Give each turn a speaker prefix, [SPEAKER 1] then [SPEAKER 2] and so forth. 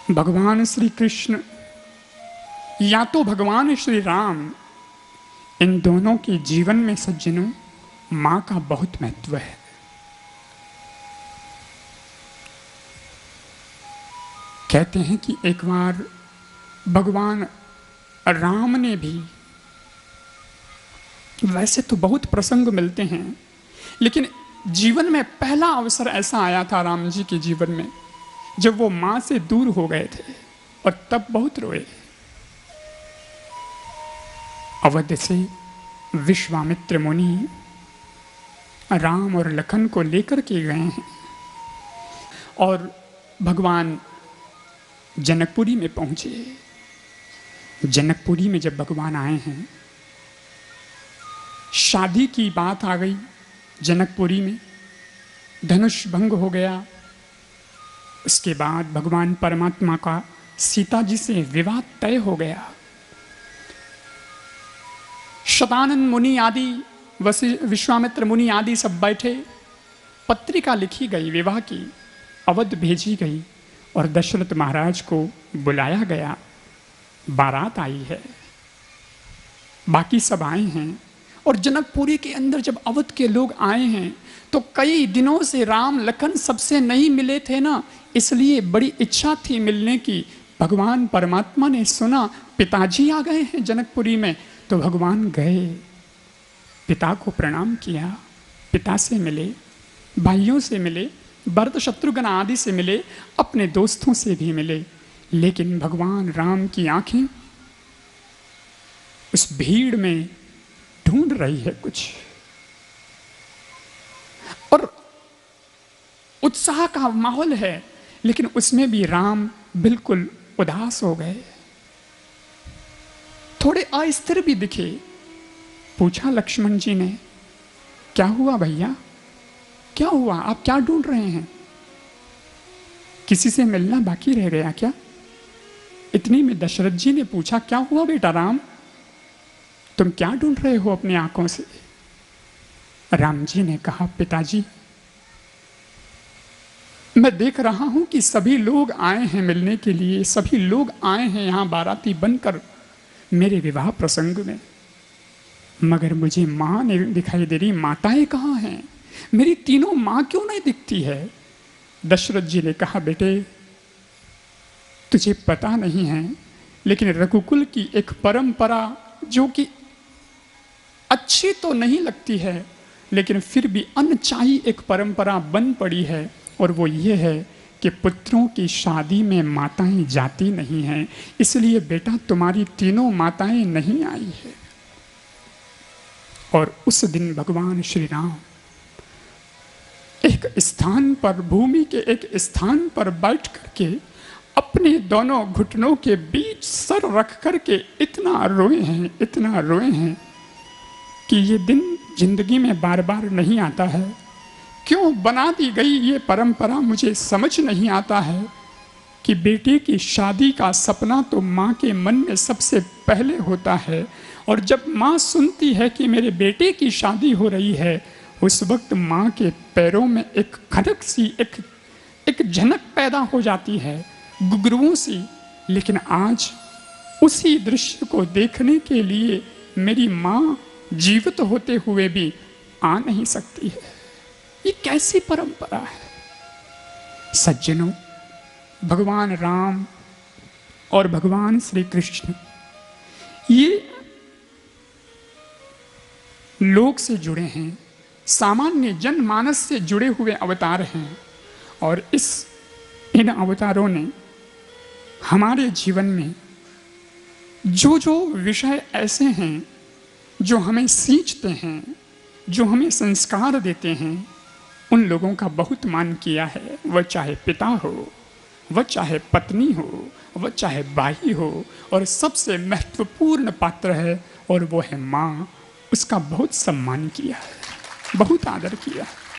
[SPEAKER 1] भगवान श्री कृष्ण या तो भगवान श्री राम, इन दोनों के जीवन में सज्जनों मां का बहुत महत्व है। कहते हैं कि एक बार भगवान राम ने भी, वैसे तो बहुत प्रसंग मिलते हैं, लेकिन जीवन में पहला अवसर ऐसा आया था राम जी के जीवन में जब वो मां से दूर हो गए थे और तब बहुत रोए। अवध से विश्वामित्र मुनि राम और लखन को लेकर के गए हैं और भगवान जनकपुरी में पहुंचे। जनकपुरी में जब भगवान आए हैं, शादी की बात आ गई। जनकपुरी में धनुष भंग हो गया। उसके बाद भगवान परमात्मा का सीता जी से विवाह तय हो गया। शतानंद मुनि आदि, विश्वामित्र मुनि आदि सब बैठे, पत्रिका लिखी गई, विवाह की अवध भेजी गई और दशरथ महाराज को बुलाया गया। बारात आई है, बाकी सब आए हैं और जनकपुरी के अंदर जब अवध के लोग आए हैं तो कई दिनों से राम लखन सबसे नहीं मिले थे ना, इसलिए बड़ी इच्छा थी मिलने की। भगवान परमात्मा ने सुना पिताजी आ गए हैं जनकपुरी में, तो भगवान गए, पिता को प्रणाम किया, पिता से मिले, भाइयों से मिले, भरत शत्रुघ्न आदि से मिले, अपने दोस्तों से भी मिले। लेकिन भगवान राम की आंखें उस भीड़ में ढूंढ रही है कुछ, और उत्साह का माहौल है, लेकिन उसमें भी राम बिल्कुल उदास हो गए, थोड़े अस्थिर भी दिखे। पूछा लक्ष्मण जी ने, क्या हुआ भैया, क्या हुआ, आप क्या ढूंढ रहे हैं? किसी से मिलना बाकी रह गया क्या? इतनी में दशरथ जी ने पूछा, क्या हुआ बेटा राम, तुम क्या ढूंढ रहे हो अपनी आंखों से? राम जी ने कहा, पिताजी मैं देख रहा हूं कि सभी लोग आए हैं मिलने के लिए, सभी लोग आए हैं यहां बाराती बनकर मेरे विवाह प्रसंग में, मगर मुझे मां नहीं दिखाई दे रही। माताएं कहां हैं? मेरी तीनों मां क्यों नहीं दिखती है? दशरथ जी ने कहा, बेटे तुझे पता नहीं है, लेकिन रघुकुल की एक परंपरा जो कि अच्छी तो नहीं लगती है, लेकिन फिर भी अनचाही एक परंपरा बन पड़ी है, और वो ये है कि पुत्रों की शादी में माताएं जाती नहीं हैं। इसलिए बेटा तुम्हारी तीनों माताएं नहीं आई है। और उस दिन भगवान श्री राम एक स्थान पर, भूमि के एक स्थान पर बैठ करके अपने दोनों घुटनों के बीच सर रख करके इतना रोए हैं, इतना रोए हैं कि ये दिन जिंदगी में बार बार नहीं आता है। क्यों बना दी गई ये परंपरा मुझे समझ नहीं आता है कि बेटे की शादी का सपना तो माँ के मन में सबसे पहले होता है, और जब माँ सुनती है कि मेरे बेटे की शादी हो रही है, उस वक्त माँ के पैरों में एक खनक सी, एक झनक पैदा हो जाती है, गुगरुओं सी। लेकिन आज उसी दृश्य को देखने के लिए मेरी माँ जीवित होते हुए भी आ नहीं सकती है। ये कैसी परंपरा है? सज्जनों, भगवान राम और भगवान श्री कृष्ण ये लोक से जुड़े हैं, सामान्य जनमानस से जुड़े हुए अवतार हैं, और इन अवतारों ने हमारे जीवन में जो जो विषय ऐसे हैं जो हमें सींचते हैं, जो हमें संस्कार देते हैं, उन लोगों का बहुत मान किया है। वह चाहे पिता हो, वह चाहे पत्नी हो, वह चाहे भाई हो, और सबसे महत्वपूर्ण पात्र है और वो है माँ। उसका बहुत सम्मान किया है, बहुत आदर किया है।